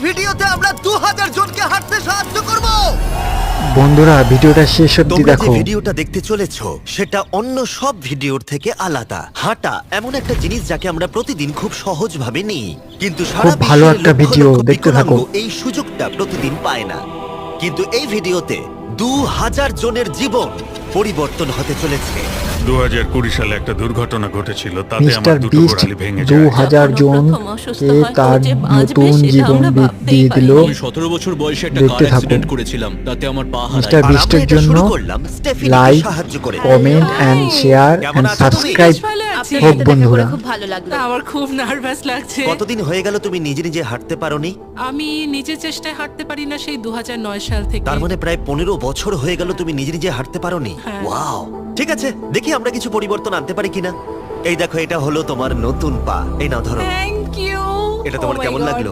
ভিডিওতে আমরা 2000 জনকে হাঁটতে সাহায্য করব। বন্ধুরা ভিডিওটা শেষ অবধি তোমরা যে দেখো। ভিডিওটা দেখতে চলেছো সেটা অন্য সব ভিডিওর থেকে আলাদা। হাঁটা এমন একটা জিনিস যাকে আমরা প্রতিদিন খুব সহজভাবে নিই, কিন্তু সারা খুব ভালো বিশ্বের একটা লক্ষ ভিডিও, লক্ষ দেখতে বিকলাঙ্গ থাকো। এই সুযোগটা প্রতিদিন পায় না। কিন্তু এই ভিডিওতে 2000 জনের জীবন পরিবর্তন হতে চলেছে। 2020 সালে একটা দুর্ঘটনা ঘটেছিল, তাতে মিস্টার আমার দুটো বিস্ট গোড়ালি ভেঙে যায়। 2000 জনকে তার নতুন জীবন দিয়ে দিল। আমি 17 বছর বয়সে একটা দেখতে কার থাকুন। অ্যাক্সিডেন্ট করেছিলাম, তাতে আমার পা মিস্টার হারায়। আর আমরা বিস্টের এটা জন্য শুরু করলাম স্টেফিনিকে লাইক, সাহায্য করে। কমেন্ট এন্ড শেয়ার কেমন এন্ড আছো তুমি? সাবস্ক্রাইব ভালো আছি। হোক সাথে দেখা করে বন্ধুরা। খুব ভালো লাগলো। আমার খুব নার্ভাস লাগছে। কতদিন হয়ে গেল তুমি নিজে নিজে হাঁটতে পারোনি? আমি নিজের চেষ্টায় হাঁটতে পারি না সেই 2009 সাল থেকে। তার মানে প্রায় 15 বছর হয়ে গেল তুমি নিজে নিজে হাঁটতে পারোনি। হ্যাঁ। ওয়াও, ঠিক আছে, দেখি আমরা কিছু পরিবর্তন আনতে পারি কিনা। এই দেখো, এটা হলো তোমার নতুন পা। এই নাও ধরো। Thank you. এটা তোমার কেমন লাগলো?